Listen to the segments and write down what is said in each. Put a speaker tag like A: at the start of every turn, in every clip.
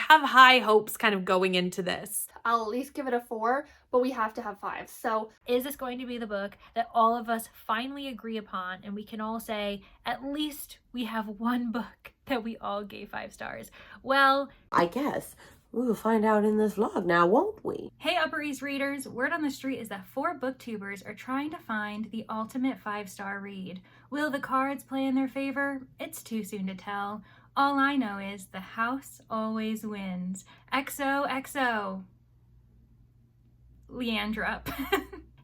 A: have high hopes kind of going into this.
B: I'll at least give it a 4, but we have to have 5. So
C: is this going to be the book that all of us finally agree upon and we can all say, at least we have one book that we all gave 5 stars? Well,
D: I guess we will find out in this vlog now, won't we?
C: Hey Upper East readers, word on the street is that 4 booktubers are trying to find the ultimate 5-star read. Will the cards play in their favor? It's too soon to tell. All I know is the house always wins. XOXO. Leandra.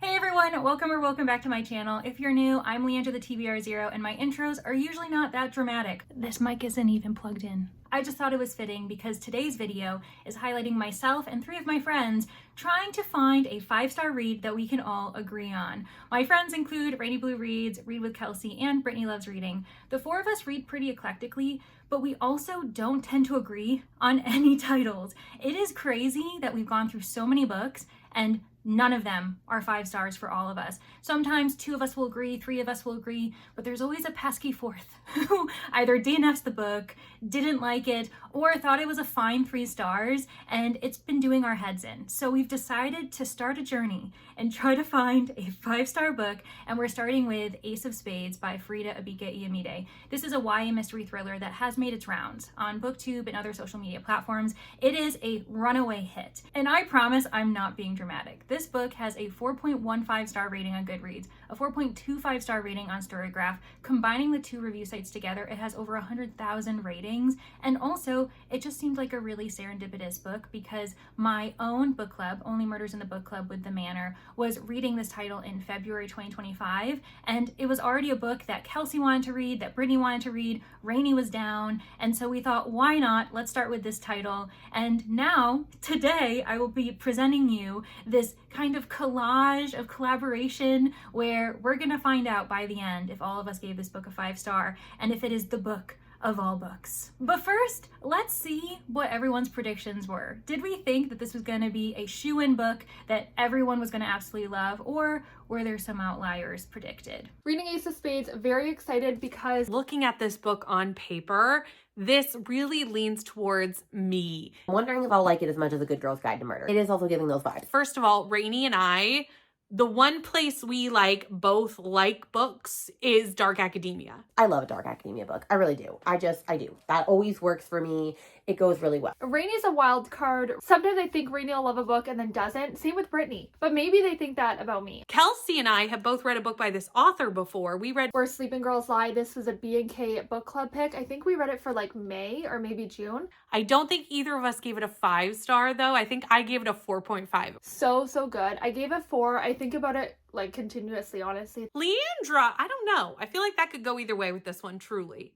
C: Hey everyone, welcome back to my channel. If you're new, I'm Leandra the TBR0 and my intros are usually not that dramatic. This mic isn't even plugged in. I just thought it was fitting because today's video is highlighting myself and 3 of my friends trying to find a 5-star read that we can all agree on. My friends include Rainy Blue Reads, Read with Kelsey, and Brittany Loves Reading. The 4 of us read pretty eclectically, but we also don't tend to agree on any titles. It is crazy that we've gone through so many books and none of them are 5 stars for all of us. Sometimes 2 of us will agree, 3 of us will agree, but there's always a pesky 4th who either DNFs the book, didn't like it, or thought it was a fine 3 stars, and it's been doing our heads in. So we've decided to start a journey and try to find a 5-star book, and we're starting with Ace of Spades by Faridah Àbíké-Íyímídé. This is a YA mystery thriller that has made its rounds on BookTube and other social media platforms. It is a runaway hit, and I promise I'm not being dramatic. This book has a 4.15 star rating on Goodreads, a 4.25 star rating on Storygraph. Combining the 2 review sites together, it has over 100,000 ratings. And also, it just seemed like a really serendipitous book because my own book club, Only Murders in the Book Club with the Manor, was reading this title in February 2025. And it was already a book that Kelsey wanted to read, that Brittany wanted to read, Rainy was down. And so we thought, why not? Let's start with this title. And now, today, I will be presenting you this kind of collage of collaboration where we're gonna find out by the end if all of us gave this book a 5-star and if it is the book of all books. But first, let's see what everyone's predictions were. Did we think that this was gonna be a shoo-in book that everyone was gonna absolutely love, or were there some outliers predicted?
B: reading Ace of Spades, very excited because
A: Looking at this book on paper, this really leans towards me.
D: I'm wondering if I'll like it as much as A Good Girl's Guide to Murder. It is also giving those vibes.
A: First of all, Rainy and I, the one place we both like books is dark academia.
D: I love a dark academia book. I really do. I do. That always works for me. It goes really well.
B: Rainy's a wild card. Sometimes I think Rainy will love a book and then doesn't. Same with Brittany. But maybe they think that about me.
A: Kelsey and I have both read a book by this author before. We read
B: Where Sleeping Girls Lie. This was a B&K book club pick. I think we read it for like May or maybe June.
A: I don't think either of us gave it a 5-star though. I think I gave it a 4.5.
B: So good. I gave it 4. I think about it like continuously, honestly.
A: Leandra, I don't know. I feel like that could go either way with this one, truly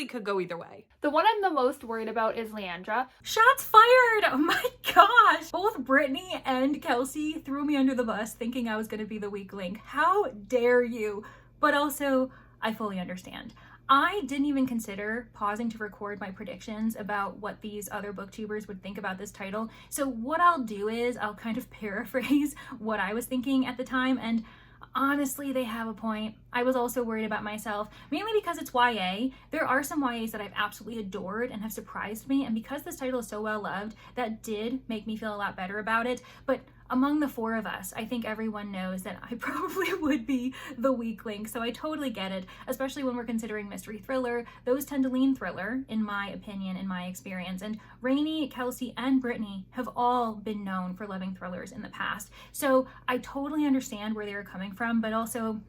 A: could go either way.
B: The one I'm the most worried about is Leandra.
C: Shots fired! Oh my gosh! Both Brittany and Kelsey threw me under the bus thinking I was gonna be the weak link. How dare you? But also, I fully understand. I didn't even consider pausing to record my predictions about what these other booktubers would think about this title. So what I'll do is I'll kind of paraphrase what I was thinking at the time, and honestly, they have a point. I was also worried about myself, mainly because it's YA. There are some YAs that I've absolutely adored and have surprised me, and because this title is so well loved, that did make me feel a lot better about it. But among the 4 of us, I think everyone knows that I probably would be the weak link, so I totally get it, especially when we're considering mystery thriller. Those tend to lean thriller, in my opinion, in my experience, and Rainy, Kelsey, and Brittany have all been known for loving thrillers in the past, so I totally understand where they were coming from, but also,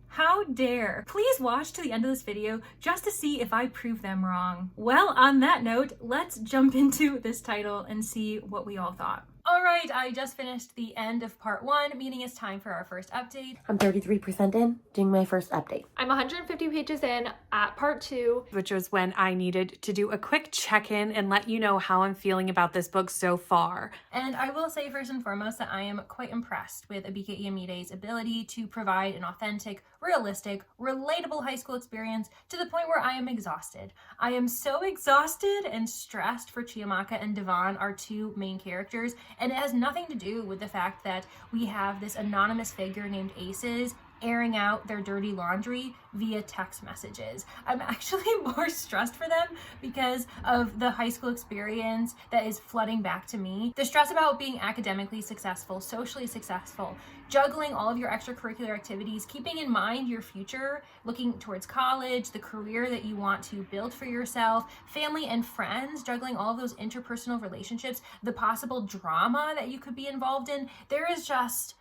C: how dare? Please watch to the end of this video just to see if I prove them wrong. Well, on that note, let's jump into this title and see what we all thought. All right, I just finished the end of part 1, meaning it's time for our first update.
D: I'm 33% in, doing my first update.
B: I'm 150 pages in at part 2.
A: Which was when I needed to do a quick check-in and let you know how I'm feeling about this book so far.
C: And I will say first and foremost that I am quite impressed with Àbíké-Íyímídé's ability to provide an authentic, realistic, relatable high school experience to the point where I am exhausted. I am so exhausted and stressed for Chiamaka and Devon, our 2 main characters, and it has nothing to do with the fact that we have this anonymous figure named Aces airing out their dirty laundry via text messages. I'm actually more stressed for them because of the high school experience that is flooding back to me. The stress about being academically successful, socially successful, juggling all of your extracurricular activities, keeping in mind your future, looking towards college, the career that you want to build for yourself, family and friends, juggling all of those interpersonal relationships, the possible drama that you could be involved in. There is just...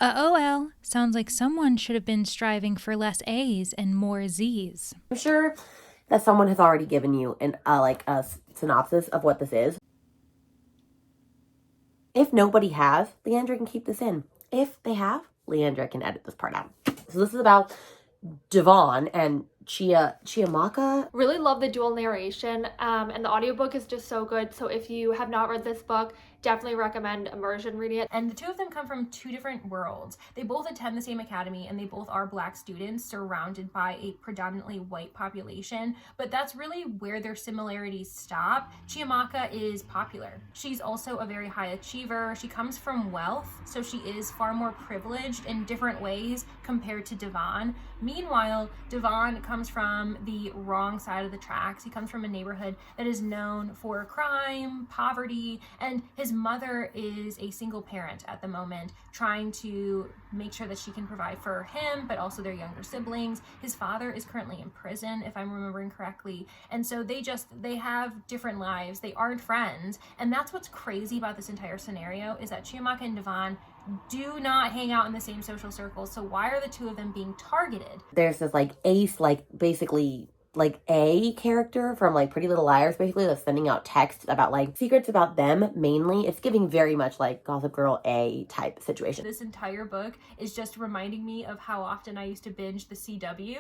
E: OL, sounds like someone should have been striving for less A's and more Z's.
D: I'm sure that someone has already given you a synopsis of what this is. If nobody has, Leandra can keep this in. If they have, Leandra can edit this part out. So this is about Devon and Chiamaka.
B: Really love the dual narration, and the audiobook is just so good. So if you have not read this book, definitely recommend immersion reading it.
C: And the two of them come from two different worlds. They both attend the same academy and they both are Black students surrounded by a predominantly white population, but that's really where their similarities stop. Chiamaka is popular. She's also a very high achiever. She comes from wealth, so she is far more privileged in different ways compared to Devon. Meanwhile, Devon comes from the wrong side of the tracks. He comes from a neighborhood that is known for crime, poverty, and his mother is a single parent at the moment, trying to make sure that she can provide for him, but also their younger siblings. His father is currently in prison, if I'm remembering correctly. And so they have different lives. They aren't friends. And that's what's crazy about this entire scenario, is that Chiamaka and Devon do not hang out in the same social circles. So why are the two of them being targeted?
D: There's this Ace, basically A character from Pretty Little Liars, basically, that's sending out texts about secrets about them mainly. It's giving very much Gossip Girl A type situation.
C: This entire book is just reminding me of how often I used to binge the CW.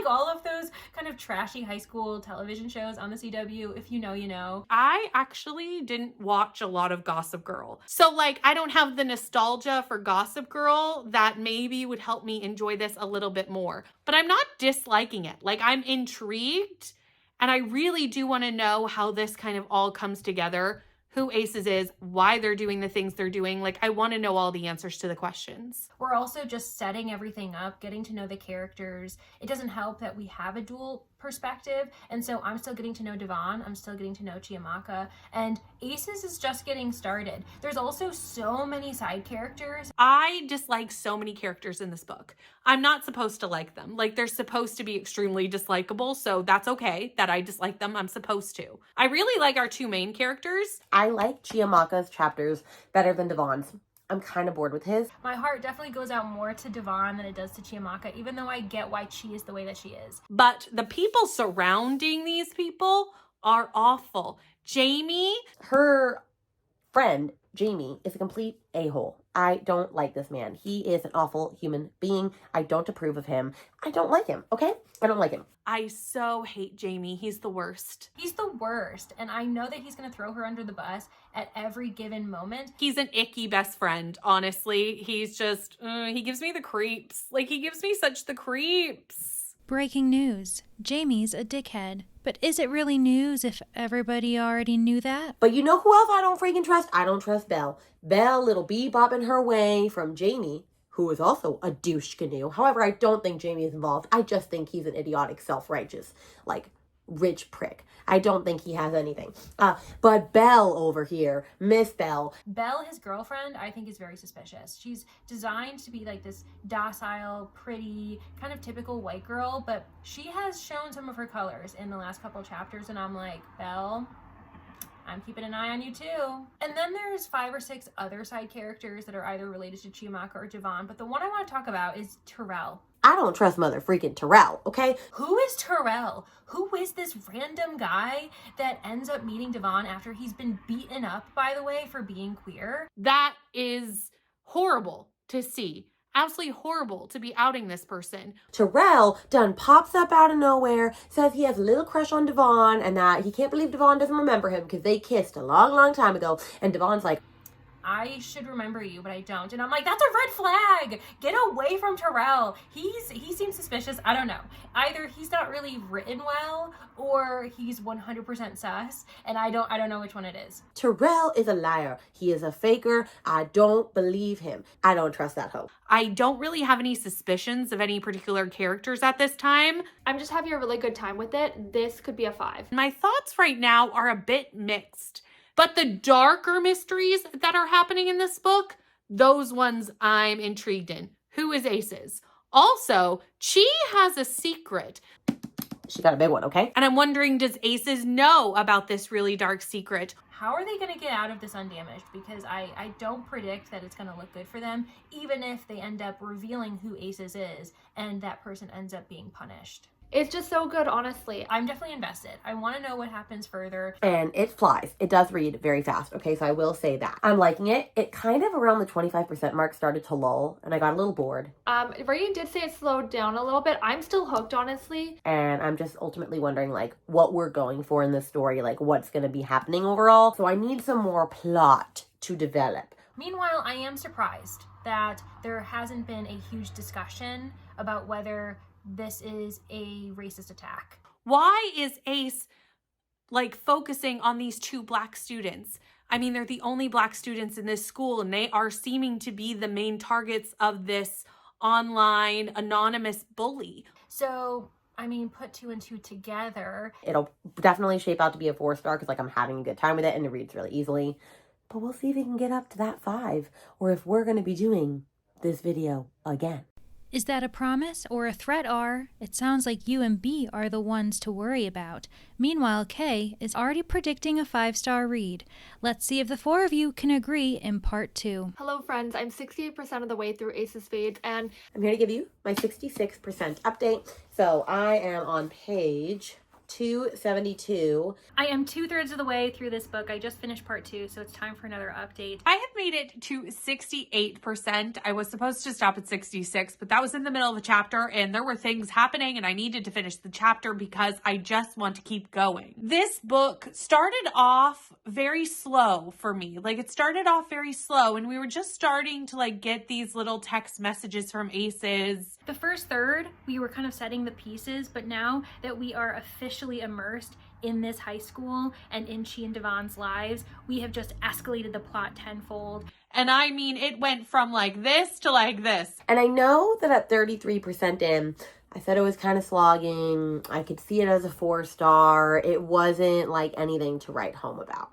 C: All of those kind of trashy high school television shows on the CW. If you know, you know.
A: I actually didn't watch a lot of Gossip Girl. So I don't have the nostalgia for Gossip Girl that maybe would help me enjoy this a little bit more. But I'm not disliking it. I'm intrigued, and I really do want to know how this kind of all comes together, who Aces is, why they're doing the things they're doing. I want to know all the answers to the questions.
C: We're also just setting everything up, getting to know the characters. It doesn't help that we have a dual perspective, and so I'm still getting to know Devon, I'm still getting to know Chiamaka, and Aces is just getting started. There's also so many side characters.
A: I dislike so many characters in this book. I'm not supposed to like them. They're supposed to be extremely dislikable, so that's okay that I dislike them. I'm supposed to. I really like our two main characters.
D: I like Chiamaka's chapters better than Devon's. I'm kind of bored with his.
C: My heart definitely goes out more to Devon than it does to Chiamaka, even though I get why she is the way that she is.
A: But the people surrounding these people are awful. Jamie,
D: her friend, Jamie, is a complete a-hole. I don't like this man. He is an awful human being. I don't approve of him. I don't like him, okay? I don't like him.
A: I so hate Jamie. He's the worst.
C: He's the worst, and I know that he's going to throw her under the bus at every given moment.
A: He's an icky best friend, honestly. He's just, he gives me the creeps. He gives me such the creeps.
E: Breaking news. Jamie's a dickhead. But is it really news if everybody already knew that?
D: But you know who else I don't freaking trust? I don't trust Belle. Belle, little bebopping her way from Jamie, who is also a douche canoe. However, I don't think Jamie is involved. I just think he's an idiotic, self-righteous, rich prick. I don't think he has anything. But Belle over here, Miss Belle.
C: Belle, his girlfriend, I think is very suspicious. She's designed to be this docile, pretty, kind of typical white girl, but she has shown some of her colors in the last couple chapters, and I'm like, Belle, I'm keeping an eye on you too. And then there's 5 or 6 other side characters that are either related to Chiamaka or Devon, but the one I want to talk about is Terrell.
D: I don't trust mother freaking Terrell, okay?
C: Who is Terrell? Who is this random guy that ends up meeting Devon after he's been beaten up, by the way, for being queer?
A: That is horrible to see. Absolutely horrible to be outing this person.
D: Terrell done pops up out of nowhere, says he has a little crush on Devon and that he can't believe Devon doesn't remember him because they kissed a long, long time ago. And Devon's like,
C: I should remember you, but I don't. And I'm like, that's a red flag. Get away from Terrell. He seems suspicious. I don't know. Either he's not really written well or he's 100% sus, and I don't know which one it is.
D: Terrell is a liar. He is a faker. I don't believe him. I don't trust that hoe.
A: I don't really have any suspicions of any particular characters at this time.
B: I'm just having a really good time with it. This could be a 5.
A: My thoughts right now are a bit mixed, but the darker mysteries that are happening in this book, those ones I'm intrigued in. Who is Aces? Also, Chi has a secret.
D: She got a big one, okay?
A: And I'm wondering, does Aces know about this really dark secret?
C: How are they going to get out of this undamaged? Because I don't predict that it's going to look good for them, even if they end up revealing who Aces is and that person ends up being punished.
B: It's just so good, honestly.
C: I'm definitely invested. I want to know what happens further.
D: And it flies. It does read very fast. Okay, so I will say that. I'm liking it. It kind of around the 25% mark started to lull, and I got a little bored.
B: Reread did say it slowed down a little bit. I'm still hooked, honestly.
D: And I'm just ultimately wondering, like, what we're going for in this story, like, what's going to be happening overall. So I need some more plot to develop.
C: Meanwhile, I am surprised that there hasn't been a huge discussion about whether this is a racist attack.
A: Why is Ace like focusing on these 2 Black students? I mean, they're the only Black students in this school, and they are seeming to be the main targets of this online anonymous bully.
C: So, I mean, put 2 and 2 together.
D: It'll definitely shape out to be a 4-star because, like, I'm having a good time with it and it reads really easily. But we'll see if we can get up to that 5 or if we're going to be doing this video again.
E: Is that a promise or a threat, R? It sounds like you and B are the ones to worry about. Meanwhile, K is already predicting a 5-star read. Let's see if the 4 of you can agree in part 2.
B: Hello, friends. I'm 68% of the way through Ace of Spades, and
D: I'm here to give you my 66% update. So I am on page 272.
C: I am 2/3 of the way through this book. I just finished part 2, so it's time for another update.
A: I have made it to 68%. I was supposed to stop at 66, but that was in the middle of a chapter and there were things happening and I needed to finish the chapter because I just want to keep going. This book started off very slow for me. Like, it started off very slow and we were just starting to like get these little text messages from Aces.
C: The first third, we were kind of setting the pieces, but now that we are officially immersed in this high school and in Chi and Devon's lives, we have just escalated the plot tenfold.
A: And I mean, it went from like this to like this.
D: And I know that at 33% in, I said it was kind of slogging. I could see it as a 4-star. It wasn't like anything to write home about.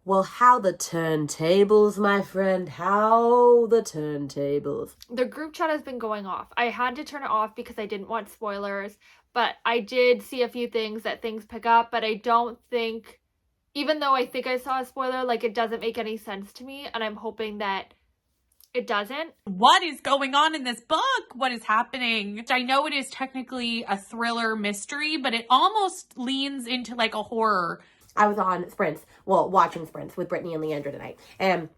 D: Well, how the turntables, my friend, how the turntables.
B: the group chat has been going off. I had to turn it off because I didn't want spoilers, but I did see a few things that things pick up, but I don't think, even though I think I saw a spoiler, like, it doesn't make any sense to me, and I'm hoping that it doesn't.
A: What is going on in this book? What is happening? I know it is technically a thriller mystery, but it almost leans into like a horror.
D: I was on Sprints, well, watching Sprints with Brittany and Leandra tonight, and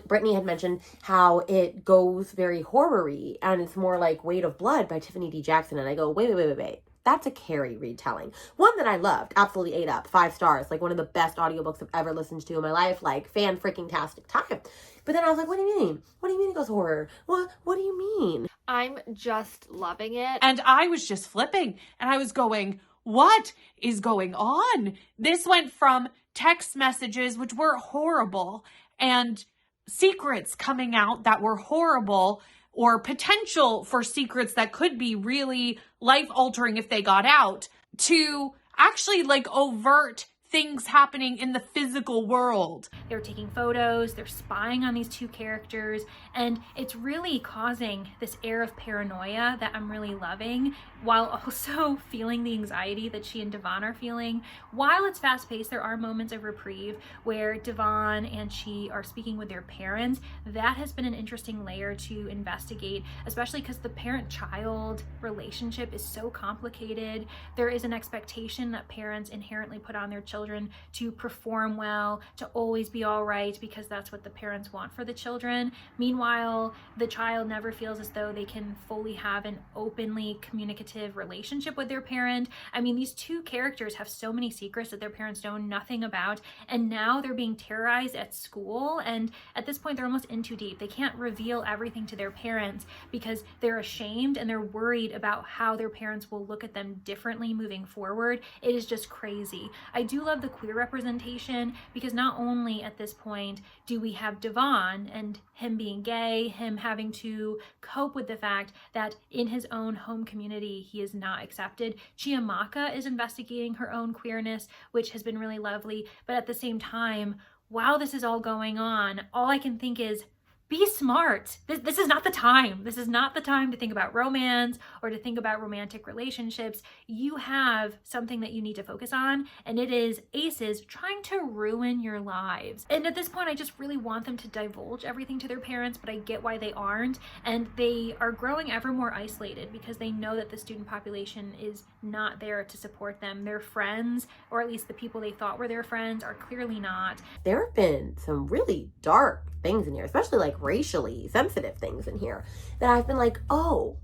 D: Brittany had mentioned how it goes very horror-y, and it's more like Weight of Blood by Tiffany D. Jackson, and I go, wait. That's a Carrie retelling. One that I loved, absolutely ate up, 5 stars, like one of the best audiobooks I've ever listened to in my life, like fan-freaking-tastic time. But then I was like, what do you mean? What do you mean it goes horror? What do you mean?
B: I'm just loving it.
A: And I was just flipping and I was going, what is going on? This went from text messages, which were horrible, and secrets coming out that were horrible, or potential for secrets that could be really life-altering if they got out, to actually like overt things happening in the physical world.
C: They're taking photos, they're spying on these 2 characters, and it's really causing this air of paranoia that I'm really loving, while also feeling the anxiety that she and Devon are feeling. While it's fast-paced, there are moments of reprieve where Devon and she are speaking with their parents. That has been an interesting layer to investigate, especially because the parent-child relationship is so complicated. There is an expectation that parents inherently put on their children children to perform well, to always be all right, because that's what the parents want for the children. Meanwhile, the child never feels as though they can fully have an openly communicative relationship with their parent. I mean, these two characters have so many secrets that their parents know nothing about, and now they're being terrorized at school, and at this point they're almost in too deep. They can't reveal everything to their parents because they're ashamed and they're worried about how their parents will look at them differently moving forward. It is just crazy. I do love the queer representation because not only at this point do we have Devon and him being gay, him having to cope with the fact that in his own home community he is not accepted. Chiamaka is investigating her own queerness, which has been really lovely, but at the same time, while this is all going on, all I can think is, be smart. This is not the time. This is not the time to think about romance or to think about romantic relationships. You have something that you need to focus on, and it is aces trying to ruin your lives. And at this point, I just really want them to divulge everything to their parents, but I get why they aren't. And they are growing ever more isolated because they know that the student population is not there to support them. Their friends, or at least the people they thought were their friends, are clearly not.
D: There have been some really dark things in here, especially like racially sensitive things in here, that I've been like, oh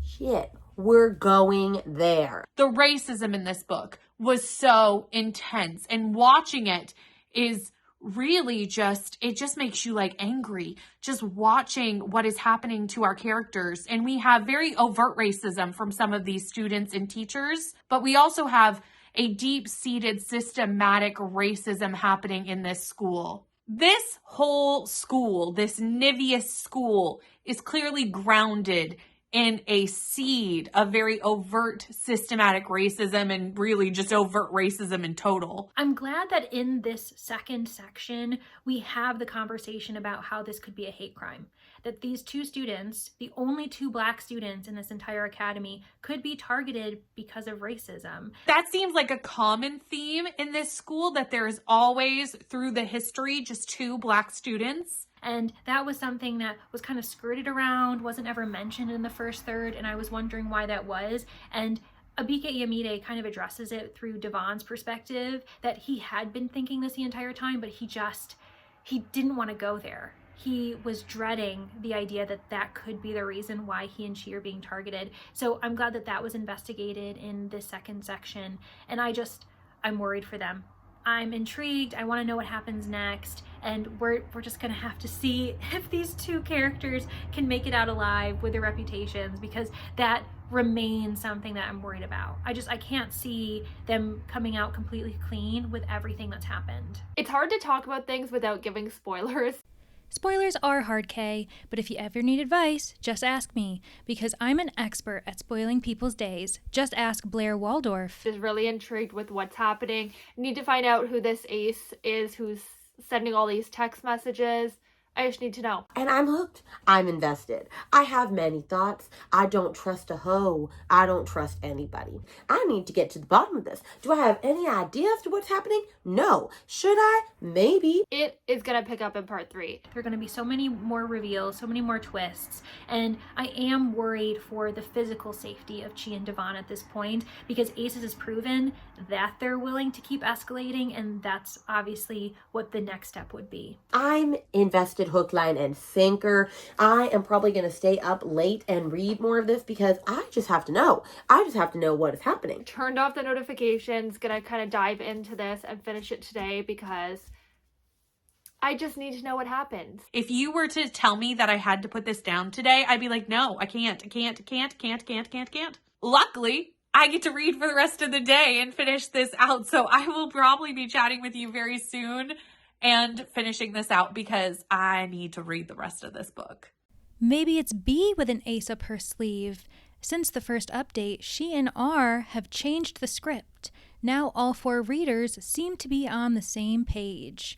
D: shit, we're going there.
A: The racism in this book was so intense, and watching it is really it just makes you like angry just watching what is happening to our characters. And we have very overt racism from some of these students and teachers, but we also have a deep-seated systematic racism happening in this school. This whole school, this Nivius school, is clearly grounded in a seed of very overt systematic racism, and really just overt racism in total.
C: I'm glad that in this second section, we have the conversation about how this could be a hate crime. That these two students, the only two Black students in this entire academy, could be targeted because of racism.
A: That seems like a common theme in this school, that there is always, through the history, just two Black students.
C: And that was something that was kind of skirted around, wasn't ever mentioned in the first third, and I was wondering why that was. And Àbíké-Íyímídé kind of addresses it through Devon's perspective, that he had been thinking this the entire time, but he didn't want to go there. He was dreading the idea that that could be the reason why he and she are being targeted. So I'm glad that that was investigated in this second section, and I'm worried for them. I'm intrigued. I want to know what happens next, and we're just gonna have to see if these two characters can make it out alive with their reputations, because that remains something that I'm worried about. I can't see them coming out completely clean with everything that's happened.
B: It's hard to talk about things without giving spoilers.
E: Spoilers are hard, Kay, but if you ever need advice, just ask me, because I'm an expert at spoiling people's days. Just ask Blair Waldorf.
B: Just really intrigued with what's happening. Need to find out who this ace is who's sending all these text messages. I just need to know.
D: And I'm hooked. I'm invested. I have many thoughts. I don't trust a hoe. I don't trust anybody. I need to get to the bottom of this. Do I have any idea as to what's happening? No. Should I? Maybe.
B: It is going to pick up in part 3.
C: There are going to be so many more reveals, so many more twists, and I am worried for the physical safety of Chi and Devon at this point, because Aces has proven that they're willing to keep escalating, and that's obviously what the next step would be.
D: I'm invested hook, line, and sinker. I am probably going to stay up late and read more of this because I just have to know. I just have to know what is happening.
B: Turned off the notifications, gonna kind of dive into this and finish it today because I just need to know what happens.
A: If you were to tell me that I had to put this down today, I'd be like, no, I can't. Luckily, I get to read for the rest of the day and finish this out. So I will probably be chatting with you very soon and finishing this out because I need to read the rest of this book.
E: Maybe it's B with an ace up her sleeve. Since the first update, she and R have changed the script. Now all 4 readers seem to be on the same page.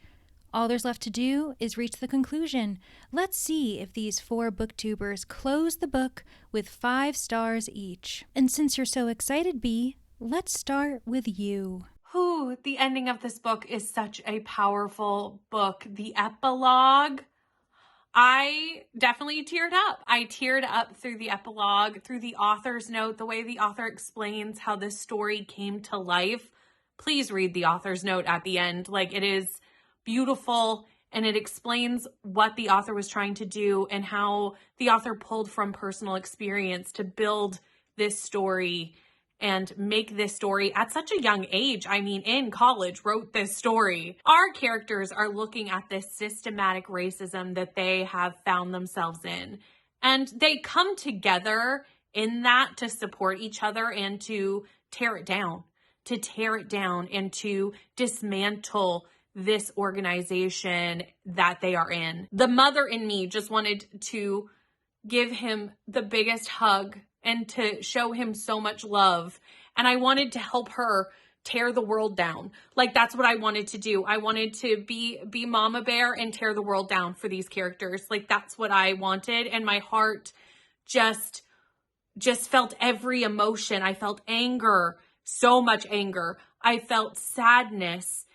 E: All there's left to do is reach the conclusion. Let's see if these 4 booktubers close the book with 5 stars each. And since you're so excited, B, let's start with you.
A: Ooh, the ending of this book is such a powerful book. The epilogue, I definitely teared up. I teared up through the epilogue, through the author's note, the way the author explains how this story came to life please read the author's note at the end. Like, it is beautiful, and it explains what the author was trying to do and how the author pulled from personal experience to build this story and make this story at such a young age. I mean, in college, wrote this story. Our characters are looking at this systematic racism that they have found themselves in, and they come together in that to support each other and to tear it down and to dismantle this organization that they are in. The mother in me just wanted to give him the biggest hug and to show him so much love. And I wanted to help her tear the world down. Like, that's what I wanted to do. I wanted to be Mama Bear and tear the world down for these characters. Like, that's what I wanted. And my heart just felt every emotion. I felt anger, so much anger. I felt sadness.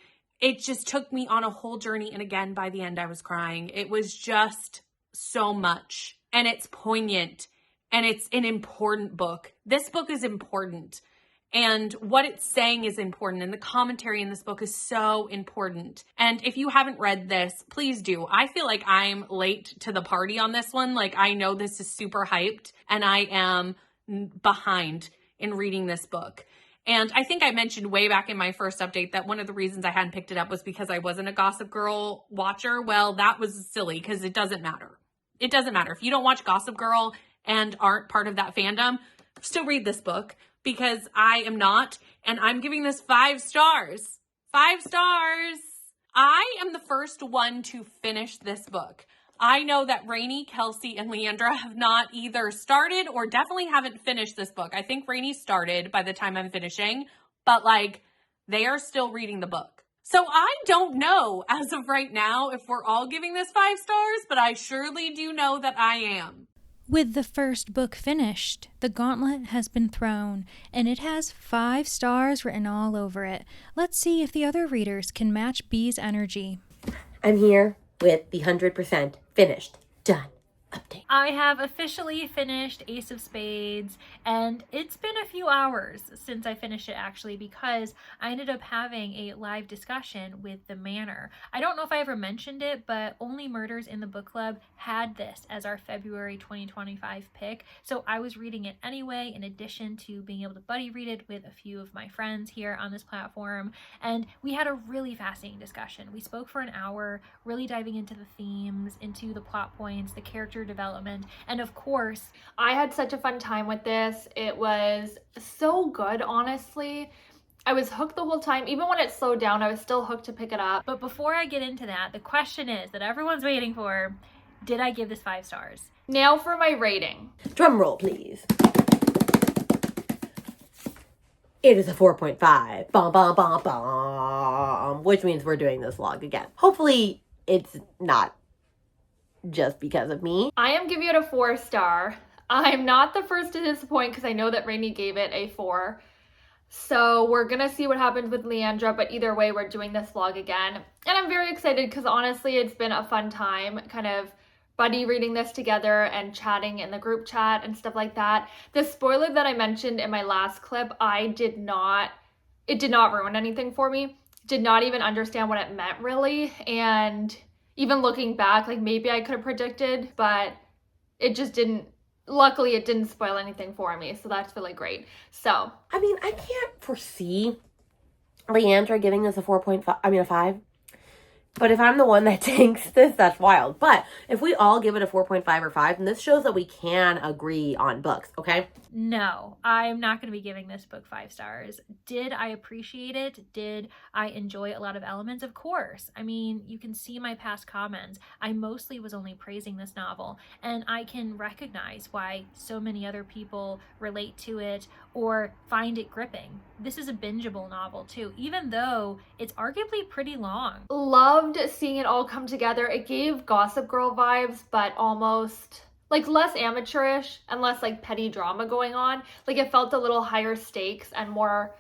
A: It just took me on a whole journey. And again, by the end, I was crying. It was just so much. And it's poignant. And it's an important book. This book is important. And what it's saying is important. And the commentary in this book is so important. And if you haven't read this, please do. I feel like I'm late to the party on this one. Like, I know this is super hyped, and I am behind in reading this book. And I think I mentioned way back in my first update that one of the reasons I hadn't picked it up was because I wasn't a Gossip Girl watcher. Well, that was silly, because it doesn't matter. It doesn't matter. If you don't watch Gossip Girl and aren't part of that fandom, still read this book, because I am not, and I'm giving this 5 stars. 5 stars. I am the first one to finish this book. I know that Rainey, Kelsey, and Leandra have not either started or definitely haven't finished this book. I think Rainey started by the time I'm finishing, but like, they are still reading the book. So I don't know as of right now if we're all giving this 5 stars, but I surely do know that I am.
E: With the first book finished, the gauntlet has been thrown, and it has 5 stars written all over it. Let's see if the other readers can match B's energy.
D: I'm here with the 100% finished, done update.
C: I have officially finished Ace of Spades, and it's been a few hours since I finished it, actually, because I ended up having a live discussion with the Manor. I don't know if I ever mentioned it, but Only Murders in the Book Club had this as our February 2025 pick, so I was reading it anyway, in addition to being able to buddy read it with a few of my friends here on this platform, and we had a really fascinating discussion. We spoke for an hour, really diving into the themes, into the plot points, the character development, and of course,
B: I had such a fun time with this. It was so good, honestly. I was hooked the whole time. Even when it slowed down, I was still hooked to pick it up.
C: But before I get into that, the question is that everyone's waiting for, did I give this 5 stars?
B: Now for my rating.
D: Drum roll, please. It is a 4.5. Bum, bum, bum, bum. Which means we're doing this vlog again. Hopefully, it's not just because of me.
B: I am giving it a 4 star. I'm not the first to disappoint, because I know that Rainey gave it a 4. So we're gonna see what happens with Leandra, but either way, we're doing this vlog again. And I'm very excited because honestly, it's been a fun time kind of buddy reading this together and chatting in the group chat and stuff like that. The spoiler that I mentioned in my last clip, it did not ruin anything for me. Did not even understand what it meant really. And even looking back, like maybe I could have predicted, but it just didn't. Luckily, it didn't spoil anything for me, so that's really great. So,
D: I mean, I can't foresee Leandra giving this a 5. But if I'm the one that tanks this, that's wild. But if we all give it a 4.5 or 5, then this shows that we can agree on books, okay?
C: No, I'm not going to be giving this book 5 stars. Did I appreciate it? Did I enjoy a lot of elements? Of course. I mean, you can see my past comments. I mostly was only praising this novel, and I can recognize why so many other people relate to it or find it gripping. This is a bingeable novel too, even though it's arguably pretty long.
B: Loved seeing it all come together. It gave Gossip Girl vibes, but almost like less amateurish and less like petty drama going on. Like it felt a little higher stakes and more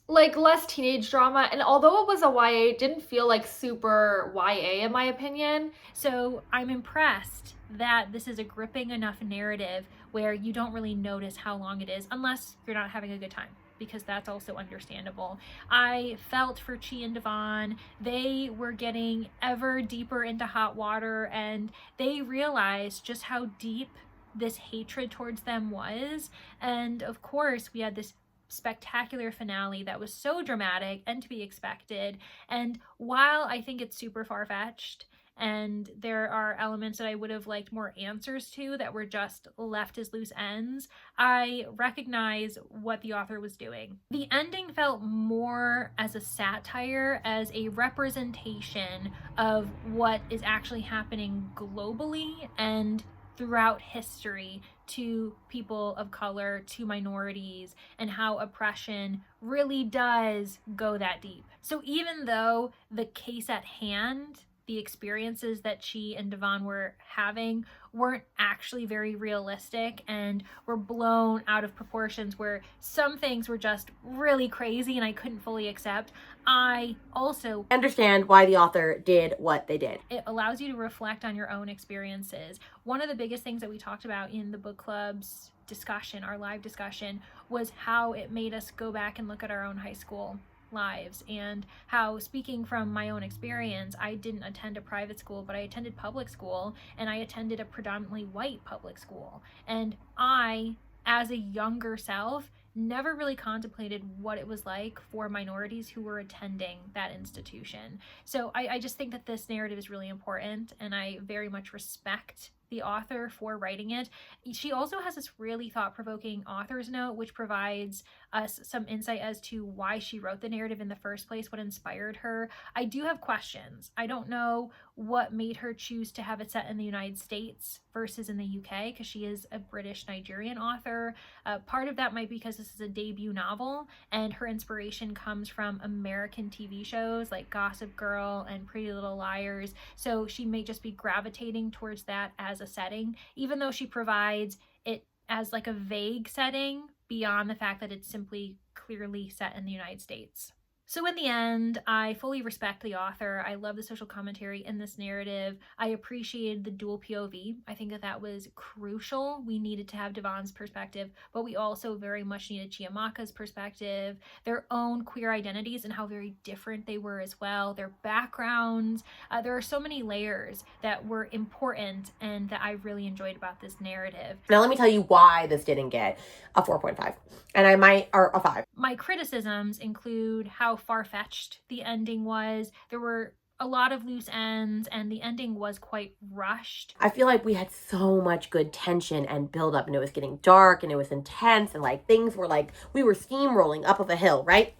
B: like less teenage drama. And although it was a YA, it didn't feel like super YA in my opinion.
C: So I'm impressed that this is a gripping enough narrative where you don't really notice how long it is unless you're not having a good time. because that's also understandable. I felt for Chi and Devon. They were getting ever deeper into hot water, and they realized just how deep this hatred towards them was. And of course, we had this spectacular finale that was so dramatic and to be expected. And while I think it's super far-fetched and there are elements that I would have liked more answers to that were just left as loose ends, I recognize what the author was doing. The ending felt more as a satire, as a representation of what is actually happening globally and throughout history to people of color, to minorities, and how oppression really does go that deep. So even though the case at hand, the experiences that Chi and Devon were having, weren't actually very realistic and were blown out of proportions, where some things were just really crazy and I couldn't fully accept, I also
D: understand why the author did what they did.
C: It allows you to reflect on your own experiences. One of the biggest things that we talked about in the book club's discussion, our live discussion, was how it made us go back and look at our own high school lives, and how, speaking from my own experience, I didn't attend a private school, but I attended public school, and I attended a predominantly white public school. And I, as a younger self, never really contemplated what it was like for minorities who were attending that institution. So I just think that this narrative is really important, and I very much respect the author for writing it. She also has this really thought-provoking author's note, which provides us some insight as to why she wrote the narrative in the first place, what inspired her. I do have questions. I don't know what made her choose to have it set in the United States versus in the UK, because she is a British Nigerian author. Part of that might be because this is a debut novel, and her inspiration comes from American TV shows like Gossip Girl and Pretty Little Liars. So she may just be gravitating towards that as a setting, even though she provides it as like a vague setting beyond the fact that it's simply clearly set in the United States. So in the end, I fully respect the author. I love the social commentary in this narrative. I appreciated the dual POV. I think that that was crucial. We needed to have Devon's perspective, but we also very much needed Chiamaka's perspective, their own queer identities and how very different they were as well, their backgrounds. There are so many layers that were important and that I really enjoyed about this narrative.
D: Now let me tell you why this didn't get a 4.5, and or a 5.
C: My criticisms include how far-fetched the ending was. There were a lot of loose ends, and the ending was quite rushed.
D: I feel like we had so much good tension and build up, and it was getting dark and it was intense, and like things were like we were steamrolling up of a hill, right?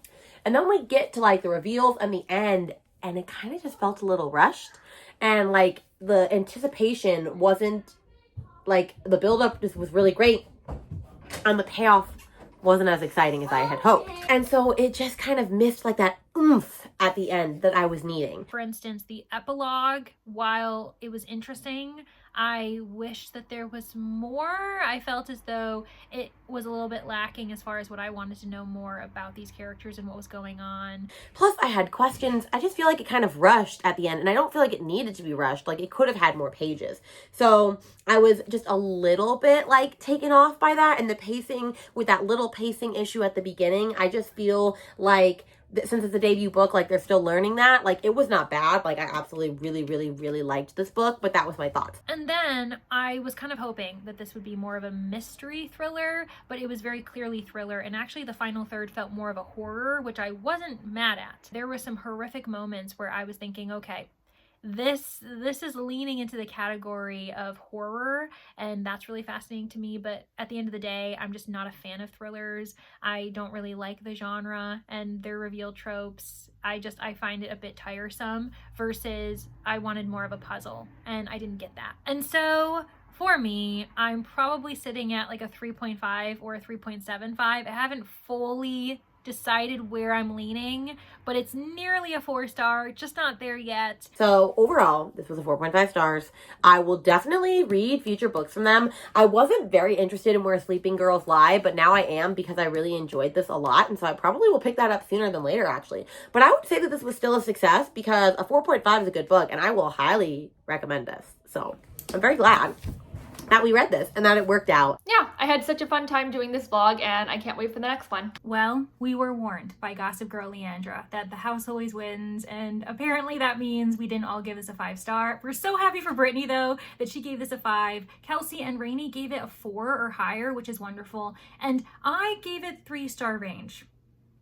D: And then we get to like the reveals and the end, and it kind of just felt a little rushed, and like the anticipation wasn't like, the build up just was really great, and the payoff wasn't as exciting as I had hoped. And so it just kind of missed like that oomph at the end that I was needing.
C: For instance, the epilogue, while it was interesting, I wish that there was more. I felt as though it was a little bit lacking as far as what I wanted to know more about these characters and what was going on.
D: Plus, I had questions. I just feel like it kind of rushed at the end, and I don't feel like it needed to be rushed. Like, it could have had more pages. So I was just a little bit like taken off by that, and the pacing, with that little pacing issue at the beginning, I just feel like since it's a debut book, like they're still learning that. Like, it was not bad. Like, I absolutely really liked this book, but that was my thoughts.
C: And then I was kind of hoping that this would be more of a mystery thriller, but it was very clearly thriller, and actually the final third felt more of a horror, which I wasn't mad at. There were some horrific moments where I was thinking, okay, this is leaning into the category of horror, and that's really fascinating to me. But at the end of the day, I'm just not a fan of thrillers. I don't really like the genre and their reveal tropes. I find it a bit tiresome, versus I wanted more of a puzzle, and I didn't get that. And so for me, I'm probably sitting at like a 3.5 or a 3.75. I haven't fully decided where I'm leaning, but it's nearly a 4-star, just not there yet.
D: So overall, this was a 4.5 stars. I will definitely read future books from them. I wasn't very interested in Where Sleeping Girls Lie, but now I am, because I really enjoyed this a lot, and so I probably will pick that up sooner than later, actually. But I would say that this was still a success, because a 4.5 is a good book, and I will highly recommend this. So I'm very glad that we read this and that it worked out.
B: Yeah, I had such a fun time doing this vlog and I can't wait for the next one.
C: Well, we were warned by Gossip Girl Leandra that the house always wins, and apparently that means we didn't all give this a 5-star. We're so happy for Brittany though that she gave this a 5. Kelsey and Rainey gave it a 4 or higher, which is wonderful, and I gave it 3-star range.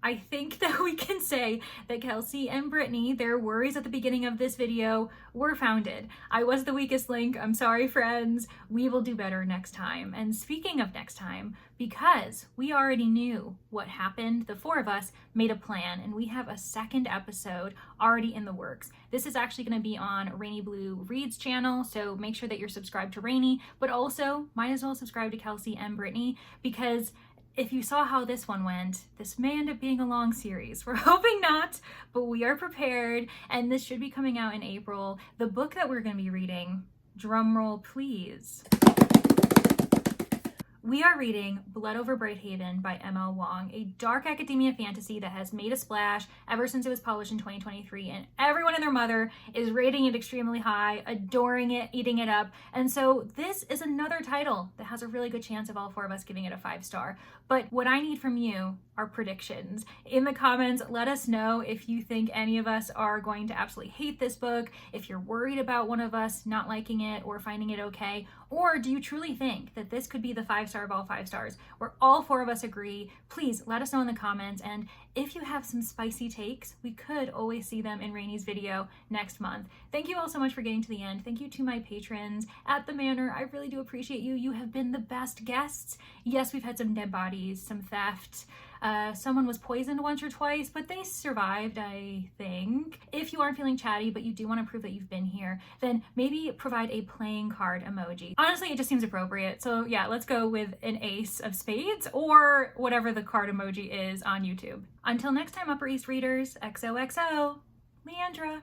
C: I think that we can say that Kelsey and Brittany, their worries at the beginning of this video were founded. I was the weakest link. I'm sorry, friends. We will do better next time. And speaking of next time, because we already knew what happened, the 4 of us made a plan and we have a second episode already in the works. This is actually going to be on Rainy Blue Reads channel, so make sure that you're subscribed to Rainy, but also might as well subscribe to Kelsey and Brittany, because if you saw how this one went, this may end up being a long series. We're hoping not, but we are prepared, and this should be coming out in April. The book that we're going to be reading, drumroll please. We are reading Blood Over Brighthaven by M.L. Wong, a dark academia fantasy that has made a splash ever since it was published in 2023, and everyone and their mother is rating it extremely high, adoring it, eating it up, and so this is another title that has a really good chance of all 4 of us giving it a 5-star. But what I need from you are predictions. In the comments, let us know if you think any of us are going to absolutely hate this book, if you're worried about one of us not liking it or finding it okay, or do you truly think that this could be the 5-star of all 5 stars, where all 4 of us agree? Please let us know in the comments, and if you have some spicy takes, we could always see them in Rainy's video next month. Thank you all so much for getting to the end. Thank you to my patrons at the Manor. I really do appreciate you. You have been the best guests. Yes, we've had some dead bodies, some theft. Someone was poisoned once or twice, but they survived, I think. If you aren't feeling chatty, but you do want to prove that you've been here, then maybe provide a playing card emoji. Honestly, it just seems appropriate. So yeah, let's go with an ace of spades or whatever the card emoji is on YouTube. Until next time, Upper East readers, XOXO, Leandra.